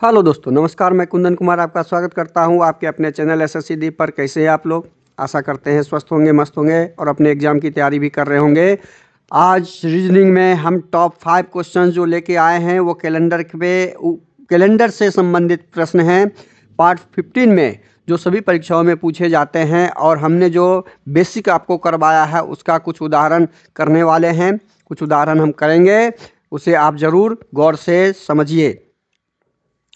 Hello दोस्तों, नमस्कार। मैं कुंदन कुमार आपका स्वागत करता हूं आपके अपने चैनल एसएससी दीप पर। कैसे हैं आप लोग? आशा करते हैं स्वस्थ होंगे, मस्त होंगे और अपने एग्जाम की तैयारी भी कर रहे होंगे। आज रीजनिंग में हम टॉप 5 क्वेश्चन जो लेके आए हैं वो कैलेंडर से संबंधित प्रश्न हैं। पार्ट 15 में जो सभी परीक्षाओं में पूछे जाते हैं और हमने जो बेसिक आपको करवाया है उसका कुछ उदाहरण करने वाले हैं। कुछ उदाहरण हम करेंगे, उसे आप ज़रूर गौर से समझिए।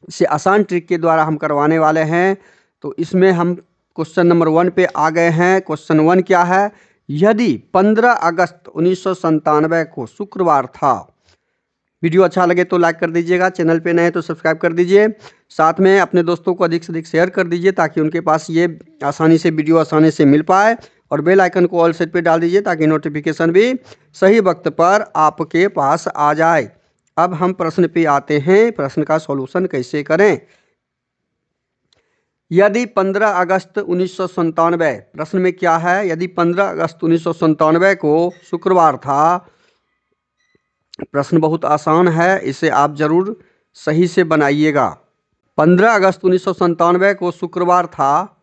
इसे आसान ट्रिक के द्वारा हम करवाने वाले हैं। तो इसमें हम क्वेश्चन नंबर 1 पे आ गए हैं। क्वेश्चन 1 क्या है? यदि 15 अगस्त 1997 को शुक्रवार था। वीडियो अच्छा लगे तो लाइक कर दीजिएगा, चैनल पे नए तो सब्सक्राइब कर दीजिए, साथ में अपने दोस्तों को अधिक से अधिक शेयर कर दीजिए ताकि उनके पास ये वीडियो आसानी से मिल पाए। और बेल आइकन को ऑल सेट पे डाल दीजिए ताकि नोटिफिकेशन भी सही वक्त पर आपके पास आ जाए। अब हम प्रश्न पे आते हैं, प्रश्न का सॉल्यूशन कैसे करें। यदि 15 अगस्त 1997, प्रश्न में क्या है? यदि 15 अगस्त 1997 को शुक्रवार था। प्रश्न बहुत आसान है, इसे आप जरूर सही से बनाइएगा। 15 अगस्त 1997 को शुक्रवार था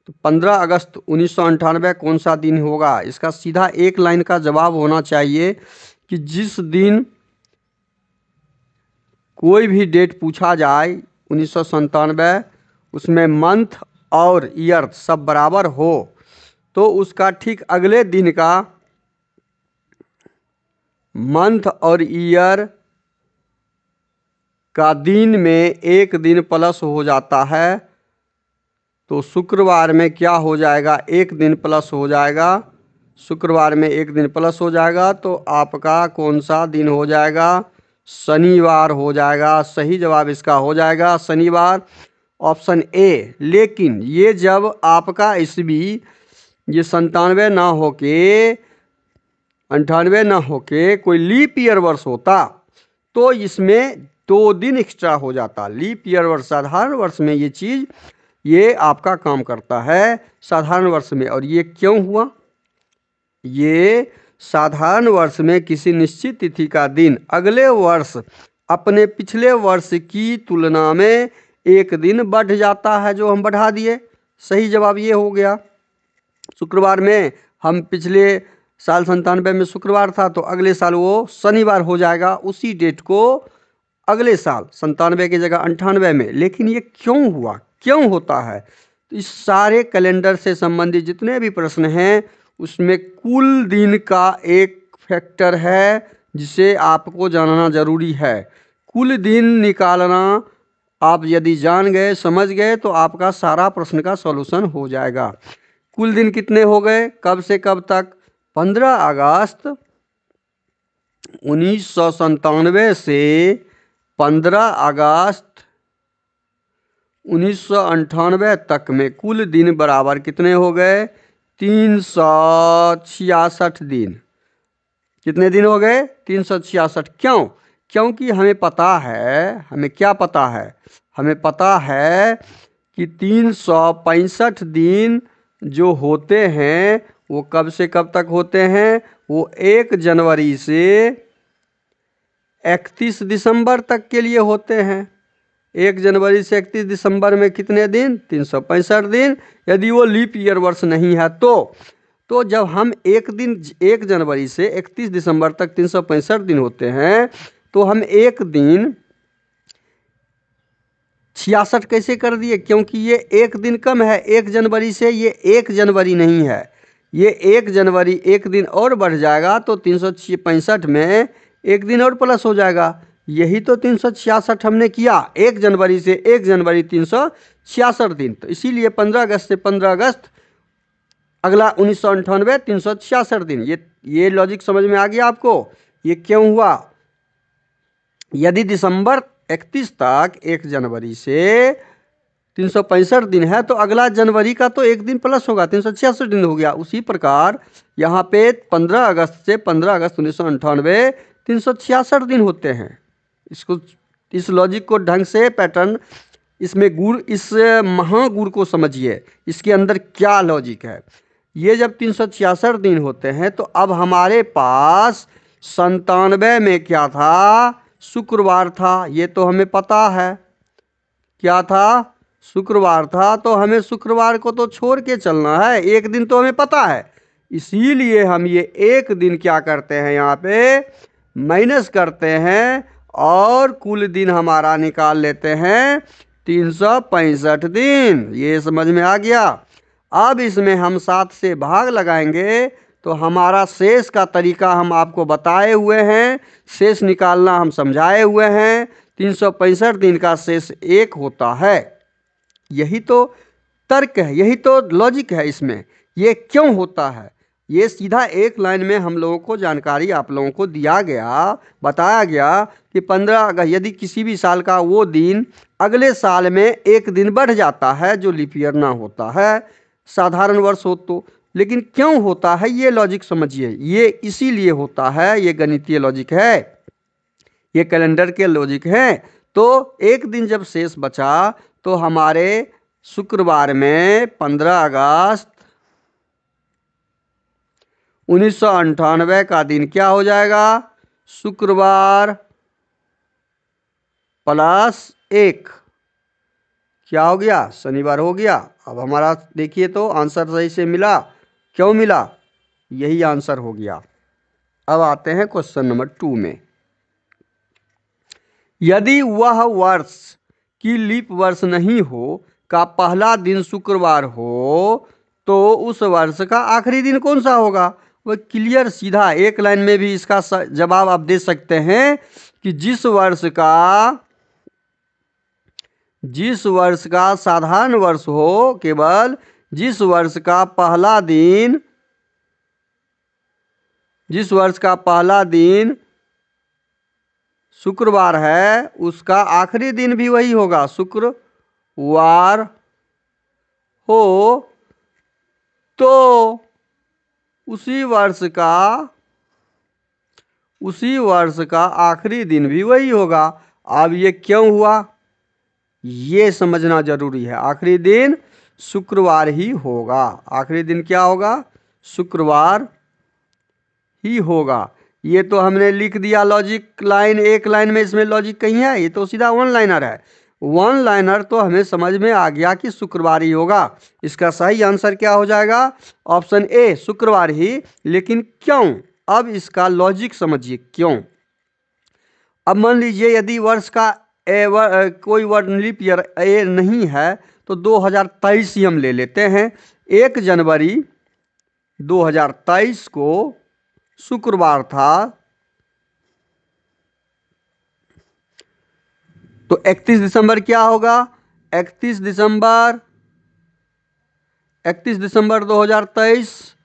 तो 15 अगस्त 1998 कौन सा दिन होगा? इसका सीधा एक लाइन का जवाब होना चाहिए कि जिस दिन कोई भी डेट पूछा जाए 1997, उसमें मंथ और ईयर सब बराबर हो तो उसका ठीक अगले दिन का मंथ और ईयर का दिन में एक दिन प्लस हो जाता है। तो शुक्रवार में क्या हो जाएगा? एक दिन प्लस हो जाएगा। शुक्रवार में एक दिन प्लस हो जाएगा तो आपका कौन सा दिन हो जाएगा? शनिवार हो जाएगा। सही जवाब इसका हो जाएगा शनिवार, ऑप्शन ए। लेकिन ये जब आपका ईस्वी ये 97 ना होके 98 ना होके कोई लीप ईयर वर्ष होता तो इसमें 2 दिन एक्स्ट्रा हो जाता। लीप ईयर वर्ष, साधारण वर्ष में ये आपका काम करता है साधारण वर्ष में। और ये क्यों हुआ? ये साधारण वर्ष में किसी निश्चित तिथि का दिन अगले वर्ष अपने पिछले वर्ष की तुलना में एक दिन बढ़ जाता है, जो हम बढ़ा दिए। सही जवाब ये हो गया। शुक्रवार में हम पिछले साल 97 में शुक्रवार था तो अगले साल वो शनिवार हो जाएगा, उसी डेट को अगले साल 97 की जगह 98 में। लेकिन ये क्यों हुआ, क्यों होता है? तो इस सारे कैलेंडर से संबंधित जितने भी प्रश्न हैं उसमें कुल दिन का एक फैक्टर है जिसे आपको जानना जरूरी है। कुल दिन निकालना आप यदि जान गए, समझ गए तो आपका सारा प्रश्न का सॉल्यूशन हो जाएगा। कुल दिन कितने हो गए, कब से कब तक? 15 अगस्त 1997 से 15 अगस्त 1998 तक में कुल दिन बराबर कितने हो गए? 366 दिन। कितने दिन हो गए? 366। क्यों? क्योंकि हमें पता है, हमें क्या पता है? हमें पता है कि 365 दिन जो होते हैं वो कब से कब तक होते हैं? वो 1 जनवरी से 31 दिसंबर तक के लिए होते हैं। 1 जनवरी से 31 दिसंबर में कितने दिन? 365 दिन। यदि वो लीप ईयर वर्ष नहीं है तो जब हम 1 जनवरी से 31 दिसंबर तक 365 दिन होते हैं तो हम एक दिन 66 कैसे कर दिए? क्योंकि ये एक दिन कम है 1 जनवरी से। ये 1 जनवरी नहीं है, ये 1 जनवरी एक दिन और बढ़ जाएगा तो 365 में एक दिन और प्लस हो जाएगा। यही तो 366 हमने किया, 1 जनवरी से 1 जनवरी 366 दिन। तो इसीलिए 15 अगस्त से 15 अगस्त अगला 1998 366 दिन। ये लॉजिक समझ में आ गया आपको? ये क्यों हुआ? यदि दिसंबर 31 तक 1 जनवरी से 365 दिन है तो अगला जनवरी का तो एक दिन प्लस होगा, 366 दिन हो गया। उसी प्रकार यहाँ पे 15 अगस्त से 15 अगस्त 1998 366 दिन होते हैं। इस लॉजिक को ढंग से, पैटर्न, इसमें गुण, इस महागुण को समझिए, इसके अंदर क्या लॉजिक है। ये जब 366 दिन होते हैं तो अब हमारे पास 97 में क्या था? शुक्रवार था। ये तो हमें पता है। क्या था? शुक्रवार था। तो हमें शुक्रवार को तो छोड़ के चलना है, एक दिन तो हमें पता है। इसीलिए हम ये एक दिन क्या करते हैं, यहाँ पे माइनस करते हैं और कुल दिन हमारा निकाल लेते हैं 365 दिन। ये समझ में आ गया। अब इसमें हम 7 से भाग लगाएंगे तो हमारा शेष का तरीका हम आपको बताए हुए हैं, शेष निकालना हम समझाए हुए हैं। 365 दिन का शेष 1 होता है। यही तो तर्क है, यही तो लॉजिक है इसमें। ये क्यों होता है, ये सीधा एक लाइन में हम लोगों को जानकारी आप लोगों को दिया गया, बताया गया कि 15 अगस्त यदि किसी भी साल का वो दिन अगले साल में एक दिन बढ़ जाता है जो लीप ईयर ना होता है, साधारण वर्ष हो तो। लेकिन क्यों होता है ये लॉजिक समझिए। ये इसीलिए होता है, ये गणितीय लॉजिक है, ये कैलेंडर के लॉजिक है। तो एक दिन जब शेष बचा तो हमारे शुक्रवार में 15 अगस्त 1998 का दिन क्या हो जाएगा? शुक्रवार प्लस 1 क्या हो गया? शनिवार हो गया। अब हमारा देखिए तो आंसर सही से मिला। क्यों मिला? यही आंसर हो गया। अब आते हैं क्वेश्चन नंबर 2 में। यदि वह वर्ष की लीप वर्ष नहीं हो का पहला दिन शुक्रवार हो तो उस वर्ष का आखिरी दिन कौन सा होगा? वह क्लियर सीधा एक लाइन में भी इसका जवाब आप दे सकते हैं कि जिस वर्ष का साधारण वर्ष हो, केवल जिस वर्ष का पहला दिन शुक्रवार है उसका आखिरी दिन भी वही होगा, शुक्रवार हो तो उसी वर्ष का आखिरी दिन भी वही होगा। अब ये क्यों हुआ, ये समझना जरूरी है। आखिरी दिन शुक्रवार ही होगा। आखिरी दिन क्या होगा? शुक्रवार ही होगा। ये तो हमने लिख दिया लॉजिक लाइन, एक लाइन में। इसमें लॉजिक कहीं है? ये तो सीधा वन लाइनर है। वन लाइनर तो हमें समझ में आ गया कि शुक्रवार ही होगा। इसका सही आंसर क्या हो जाएगा? ऑप्शन ए, शुक्रवार ही। लेकिन क्यों? अब इसका लॉजिक समझिए क्यों। अब मान लीजिए यदि वर्ष का कोई लीप ईयर ए नहीं है तो 2023 ही हम ले लेते हैं। 1 जनवरी 2023 को शुक्रवार था तो 31 दिसंबर क्या होगा? 31 दिसंबर 2023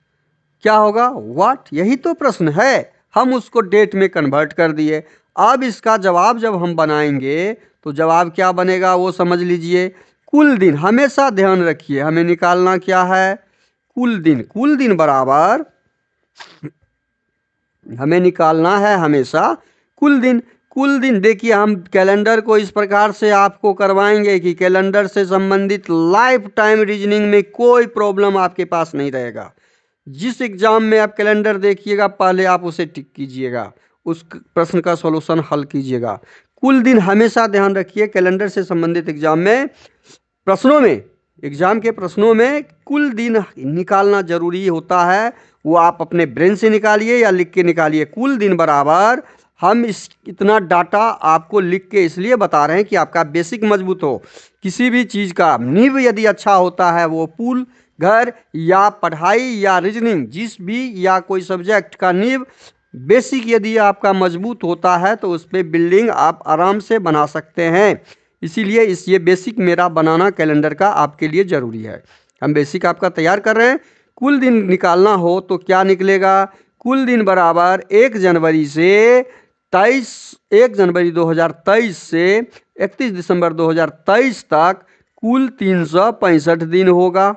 क्या होगा? व्हाट? यही तो प्रश्न है, हम उसको डेट में कन्वर्ट कर दिए। अब इसका जवाब जब हम बनाएंगे तो जवाब क्या बनेगा वो समझ लीजिए। कुल दिन, हमेशा ध्यान रखिए, हमें निकालना क्या है? कुल दिन। कुल दिन बराबर हमें निकालना है हमेशा कुल दिन। कुल दिन देखिए, हम कैलेंडर को इस प्रकार से आपको करवाएंगे कि कैलेंडर से संबंधित लाइफ टाइम रीजनिंग में कोई प्रॉब्लम आपके पास नहीं रहेगा। जिस एग्जाम में आप कैलेंडर देखिएगा पहले आप उसे टिक कीजिएगा, उस प्रश्न का सॉल्यूशन हल कीजिएगा। कुल दिन हमेशा ध्यान रखिए, कैलेंडर से संबंधित एग्जाम के प्रश्नों में कुल दिन निकालना जरूरी होता है। वो आप अपने ब्रेन से निकालिए या लिख के निकालिए। कुल दिन बराबर हम इतना डाटा आपको लिख के इसलिए बता रहे हैं कि आपका बेसिक मजबूत हो। किसी भी चीज़ का नींव यदि अच्छा होता है, वो पुल, घर या पढ़ाई या रीजनिंग जिस भी या कोई सब्जेक्ट का नींव बेसिक यदि आपका मजबूत होता है तो उस पर बिल्डिंग आप आराम से बना सकते हैं। इसीलिए ये बेसिक मेरा बनाना कैलेंडर का आपके लिए ज़रूरी है। हम बेसिक आपका तैयार कर रहे हैं। कुल दिन निकालना हो तो क्या निकलेगा? कुल दिन बराबर 1 जनवरी 2023 से 31 दिसंबर 2023 तक कुल 365 दिन होगा।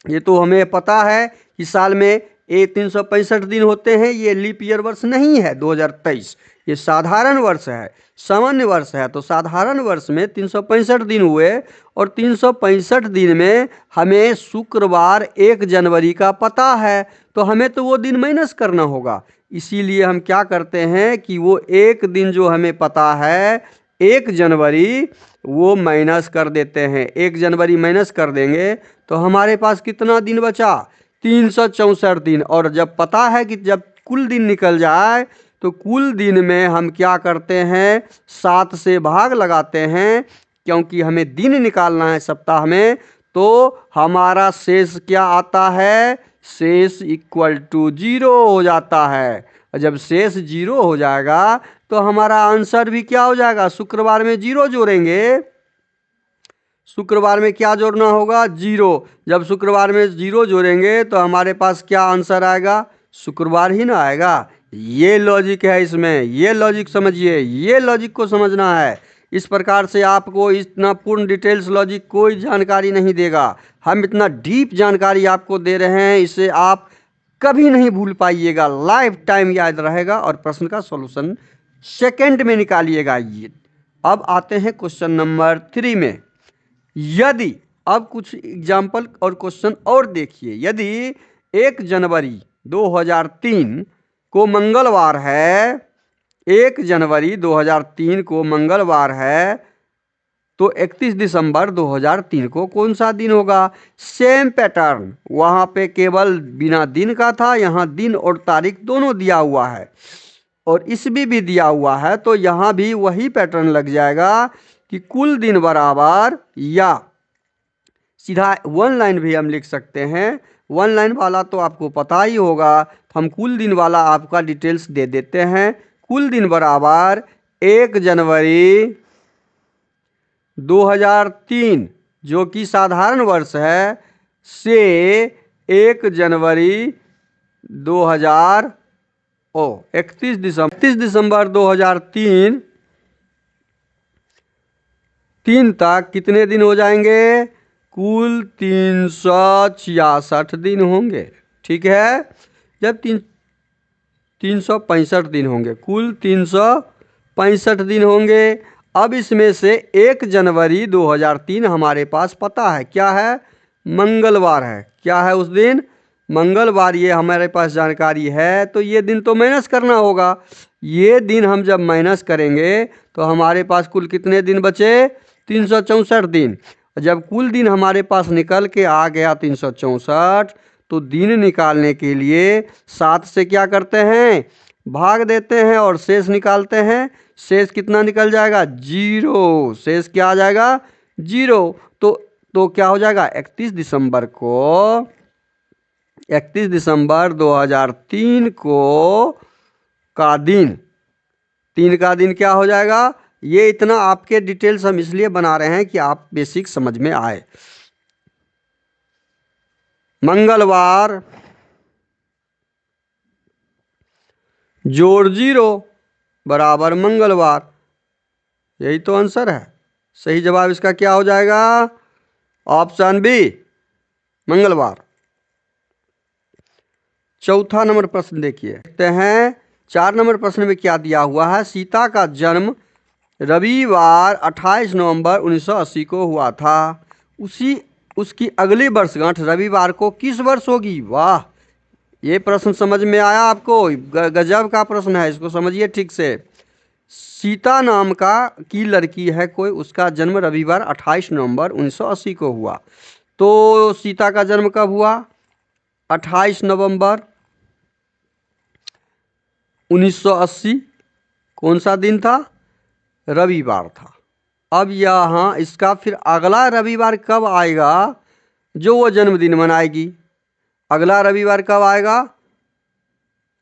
ये तो हमें पता है कि साल में 365 दिन होते हैं। ये लीप ईयर वर्ष नहीं है 2023, ये साधारण वर्ष है, सामान्य वर्ष है। तो साधारण वर्ष में 365 दिन हुए और 365 दिन में हमें शुक्रवार 1 जनवरी का पता है, तो हमें तो वो दिन माइनस करना होगा। इसीलिए हम क्या करते हैं कि वो एक दिन जो हमें पता है 1 जनवरी वो माइनस कर देते हैं। 1 जनवरी माइनस कर देंगे तो हमारे पास कितना दिन बचा? 364 दिन। और जब पता है कि जब कुल दिन निकल जाए तो कुल दिन में हम क्या करते हैं? 7 से भाग लगाते हैं, क्योंकि हमें दिन निकालना है सप्ताह में। तो हमारा शेष क्या आता है? शेष इक्वल टू 0 हो जाता है। और जब शेष 0 हो जाएगा तो हमारा आंसर भी क्या हो जाएगा? शुक्रवार में 0 जोड़ेंगे। शुक्रवार में क्या जोड़ना होगा? 0। जब शुक्रवार में 0 जोड़ेंगे तो हमारे पास क्या आंसर आएगा? शुक्रवार ही ना आएगा। ये लॉजिक है इसमें, ये लॉजिक समझिए, ये लॉजिक को समझना है। इस प्रकार से आपको इतना पूर्ण डिटेल्स लॉजिक कोई जानकारी नहीं देगा। हम इतना डीप जानकारी आपको दे रहे हैं, इसे आप कभी नहीं भूल पाइएगा, लाइफ टाइम याद रहेगा और प्रश्न का सॉल्यूशन सेकंड में निकालिएगा। ये अब आते हैं क्वेश्चन नंबर 3 में। यदि अब कुछ एग्जाम्पल और क्वेश्चन और देखिए। यदि 1 जनवरी 2003 को मंगलवार है, 1 जनवरी 2003 को मंगलवार है, तो 31 दिसंबर 2003 को कौन सा दिन होगा? सेम पैटर्न, वहाँ पे केवल बिना दिन का था, यहाँ दिन और तारीख दोनों दिया हुआ है और इसमें भी दिया हुआ है, तो यहाँ भी वही पैटर्न लग जाएगा कि कुल दिन बराबर, या सीधा 1 लाइन भी हम लिख सकते हैं। 1 लाइन वाला तो आपको पता ही होगा, तो हम कुल दिन वाला आपका डिटेल्स दे देते हैं। कुल दिन बराबर 1 जनवरी 2003 जो कि साधारण वर्ष है, से 1 जनवरी 31 दिसंबर 2003 तक कितने दिन हो जाएंगे? कुल 366 दिन होंगे। ठीक है, जब 365 दिन होंगे, कुल 365 दिन होंगे। अब इसमें से 1 जनवरी 2003 हमारे पास पता है क्या है? मंगलवार है। क्या है उस दिन? मंगलवार। ये हमारे पास जानकारी है, तो ये दिन तो माइनस करना होगा। ये दिन हम जब माइनस करेंगे तो हमारे पास कुल कितने दिन बचे? 364 दिन। जब कुल दिन हमारे पास निकल के आ गया 364, तो दिन निकालने के लिए 7 से क्या करते हैं? भाग देते हैं और शेष निकालते हैं। शेष कितना निकल जाएगा? 0। शेष क्या आ जाएगा? 0। तो क्या हो जाएगा? 31 दिसंबर 2003 को का दिन, 3 का दिन क्या हो जाएगा? ये इतना आपके डिटेल्स हम इसलिए बना रहे हैं कि आप बेसिक समझ में आए। मंगलवार जोड़ 0 बराबर मंगलवार। यही तो आंसर है। सही जवाब इसका क्या हो जाएगा? ऑप्शन बी, मंगलवार। चौथा नंबर प्रश्न देखिए, देखते हैं 4 नंबर प्रश्न में क्या दिया हुआ है। सीता का जन्म रविवार 28 नवंबर 1980 को हुआ था। उसकी अगली वर्षगांठ रविवार को किस वर्ष होगी? वाह, ये प्रश्न समझ में आया आपको? गजब का प्रश्न है, इसको समझिए ठीक से। सीता नाम की लड़की है कोई, उसका जन्म रविवार 28 नवंबर 1980 को हुआ। तो सीता का जन्म कब हुआ? 28 नवंबर 1980। कौन सा दिन था? रविवार था। अब यहाँ इसका फिर अगला रविवार कब आएगा जो वो जन्मदिन मनाएगी? अगला रविवार कब आएगा?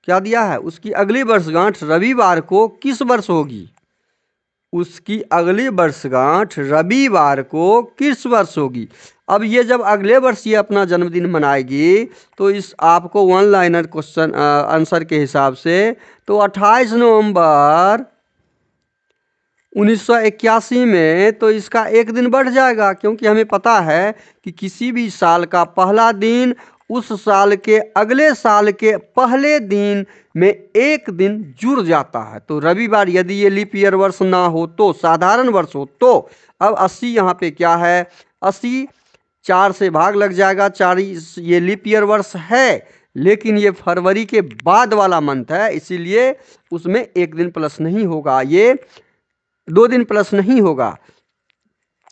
क्या दिया है? उसकी अगली वर्षगांठ रविवार को किस वर्ष होगी? उसकी अगली वर्षगांठ रविवार को किस वर्ष होगी? अब ये जब अगले वर्ष ये अपना जन्मदिन मनाएगी तो इस आपको 1 लाइनर क्वेश्चन आंसर के हिसाब से तो 28 नवंबर 1981 में तो इसका 1 दिन बढ़ जाएगा, क्योंकि हमें पता है कि किसी भी साल का पहला दिन उस साल के अगले साल के पहले दिन में 1 दिन जुड़ जाता है। तो रविवार यदि ये लीप ईयर वर्ष ना हो तो, साधारण वर्ष हो तो, अब 80 यहाँ पे क्या है? 80 4 से भाग लग जाएगा। 4 ये लीप ईयर वर्ष है, लेकिन ये फरवरी के बाद वाला मंथ है, इसीलिए उसमें 1 दिन प्लस नहीं होगा। ये 2 दिन प्लस नहीं होगा,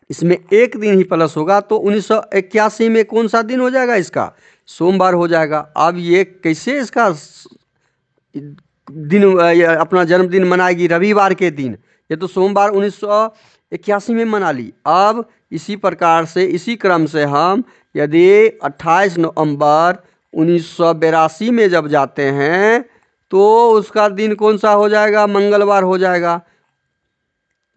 इसमें 1 दिन ही प्लस होगा। तो 1981 में कौन सा दिन हो जाएगा इसका? सोमवार हो जाएगा। अब ये कैसे इसका दिन ये अपना जन्मदिन मनाएगी? रविवार के दिन। ये तो सोमवार 1981 में मना ली। अब इसी प्रकार से इसी क्रम से हम यदि 28 नवंबर 1982 में जब जाते हैं तो उसका दिन कौन सा हो जाएगा? मंगलवार हो जाएगा,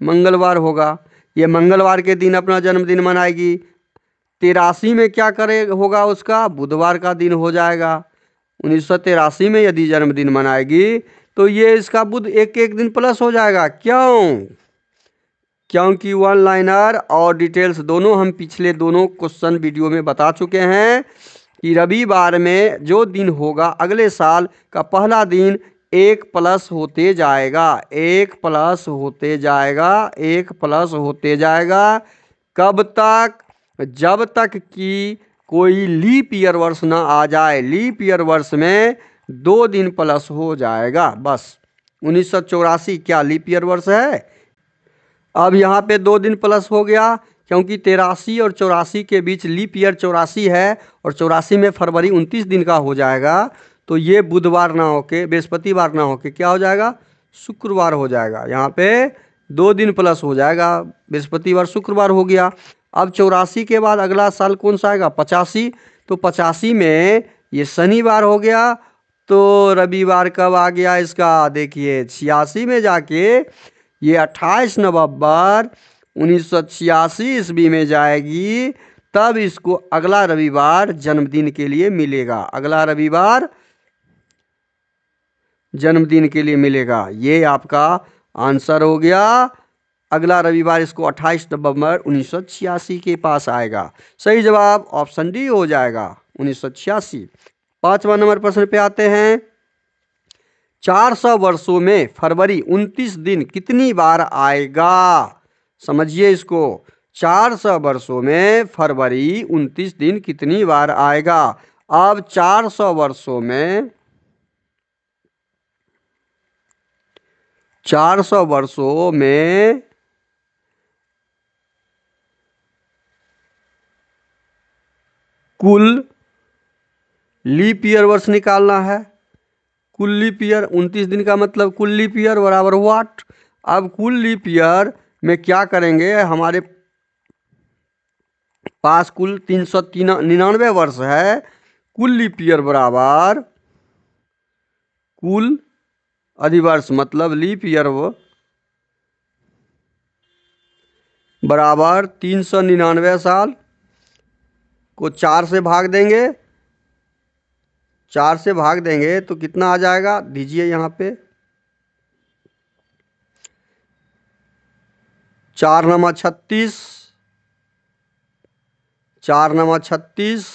मंगलवार होगा। ये मंगलवार के दिन अपना जन्मदिन मनाएगी। 83 में क्या करे होगा? उसका बुधवार का दिन हो जाएगा। 1983 में यदि जन्मदिन मनाएगी तो ये इसका बुध एक एक दिन प्लस हो जाएगा। क्यों? क्योंकि वन लाइनर और डिटेल्स दोनों हम पिछले दोनों क्वेश्चन वीडियो में बता चुके हैं कि रविवार में जो दिन होगा अगले साल का पहला दिन 1 प्लस होते जाएगा, 1 प्लस होते जाएगा, 1 प्लस होते जाएगा। कब तक? जब तक कि कोई लीप ईयर वर्ष ना आ जाए। लीप ईयर वर्ष में 2 दिन प्लस हो जाएगा बस। 1984 क्या लीप ईयर वर्ष है? अब यहाँ पे 2 दिन प्लस हो गया क्योंकि 83 और 84 के बीच लीप ईयर 84 है और 84 में फरवरी 29 दिन का हो जाएगा। तो ये बुधवार ना होके बृहस्पतिवार ना होके क्या हो जाएगा? शुक्रवार हो जाएगा। यहाँ पे 2 दिन प्लस हो जाएगा, बृहस्पतिवार शुक्रवार हो गया। अब 84 के बाद अगला साल कौन सा आएगा? 85। तो 85 में ये शनिवार हो गया। तो रविवार कब आ गया इसका? देखिए 86 में जाके ये 28 नवंबर 1986 ईस्वी में जाएगी, तब इसको अगला रविवार जन्मदिन के लिए मिलेगा। अगला रविवार जन्मदिन के लिए मिलेगा। ये आपका आंसर हो गया। अगला रविवार इसको 28 नवंबर 1986 के पास आएगा। सही जवाब ऑप्शन डी हो जाएगा, 1986। 5वां नंबर प्रश्न पे आते हैं। 400 वर्षों में फरवरी 29 दिन कितनी बार आएगा? समझिए इसको। 400 वर्षों में फरवरी 29 दिन कितनी बार आएगा? अब 400 वर्षों में 400 वर्षों में कुल लीप ईयर वर्ष निकालना है। कुल लीप ईयर 29 दिन का मतलब कुल लीप ईयर बराबर व्हाट? अब कुल लीप ईयर में क्या करेंगे? हमारे पास कुल 399 वर्ष है। कुल लीप ईयर बराबर कुल अधिवर्ष मतलब लीप ईयर बराबर 399 साल को 4 से भाग देंगे। 4 से भाग देंगे तो कितना आ जाएगा? दीजिए यहाँ पे 4 नमा 36, 4 नमा 36,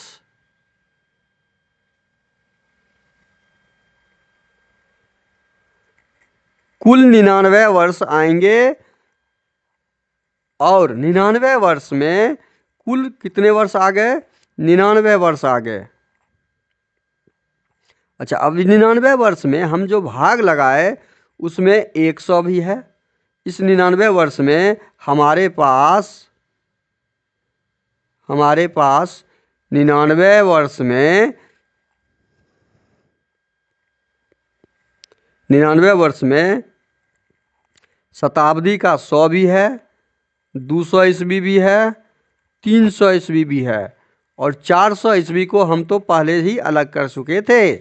कुल 99 वर्ष आएंगे। और 99 वर्ष में कुल कितने वर्ष आ गए? 99 वर्ष आ गए। अच्छा, अब 99 वर्ष में हम जो भाग लगाए उसमें 100 भी है। इस 99 वर्ष में हमारे पास 99 वर्ष में 99 वर्ष में शताब्दी का 100 भी है, 200 ईस्वी भी है, 300 ईस्वी भी है और 400 ईस्वी को हम तो पहले ही अलग कर चुके थे।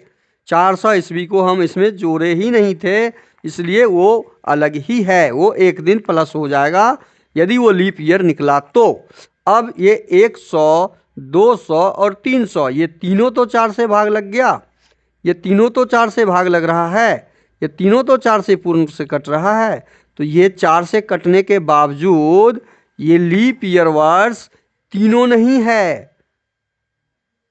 400 ईस्वी को हम इसमें जोड़े ही नहीं थे, इसलिए वो अलग ही है। वो 1 दिन प्लस हो जाएगा यदि वो लीप ईयर निकला तो। अब ये 100, 200 और 300 ये तीनों तो 4 से भाग लग गया। ये तीनों तो 4 से भाग लग रहा है। ये तीनों तो 4 से पूर्ण से कट रहा है। तो ये 4 से कटने के बावजूद ये लीप ईयर वर्ष तीनों नहीं है,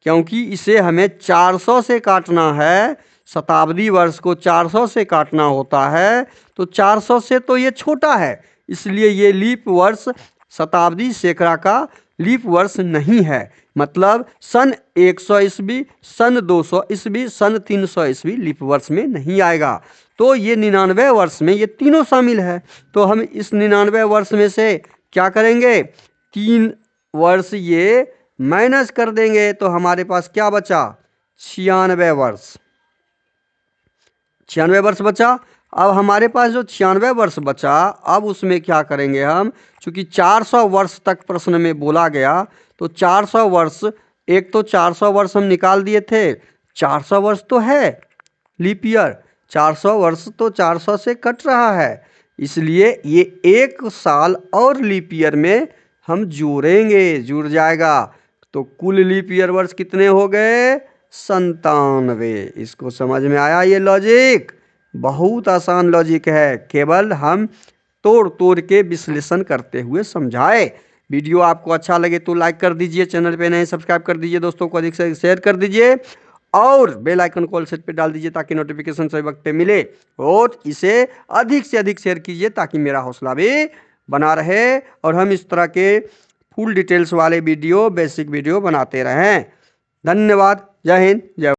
क्योंकि इसे हमें 400 से काटना है। शताब्दी वर्ष को 400 से काटना होता है, तो 400 से तो ये छोटा है, इसलिए ये लीप वर्ष शताब्दी सैकड़ा का लीप वर्ष नहीं है। मतलब सन 100 ईस्वी, सन 200 ईस्वी, सन 300 ईस्वी लीप वर्ष में नहीं आएगा। तो ये 99 वर्ष में ये तीनों शामिल है। तो हम इस 99 वर्ष में से क्या करेंगे, 3 वर्ष ये माइनस कर देंगे तो हमारे पास क्या बचा, 96 वर्ष। 96 वर्ष बचा। अब हमारे पास जो 96 वर्ष बचा, अब उसमें क्या करेंगे हम, चूंकि 400 वर्ष तक प्रश्न में बोला गया तो 400 वर्ष, एक तो 400 वर्ष हम निकाल दिए थे, 400 वर्ष तो है लीप ईयर, 400 वर्ष तो 400 से कट रहा है, इसलिए ये एक साल और लीप ईयर में हम जोड़ेंगे, जुड़ जाएगा। तो कुल लीप ईयर वर्ष कितने हो गए, 97। इसको समझ में आया, ये लॉजिक बहुत आसान लॉजिक है, केवल हम तोड़ तोड़ के विश्लेषण करते हुए समझाए। वीडियो आपको अच्छा लगे तो लाइक कर दीजिए, चैनल पे नए सब्सक्राइब कर दीजिए, दोस्तों को अधिक से अधिक शेयर कर दीजिए और बेल आइकन को ऑल सेट पे डाल दीजिए ताकि नोटिफिकेशन सही वक्त पे मिले। और इसे अधिक से अधिक शेयर कीजिए ताकि मेरा हौसला भी बना रहे और हम इस तरह के फुल डिटेल्स वाले वीडियो, बेसिक वीडियो बनाते रहें। धन्यवाद। जय हिंद, जय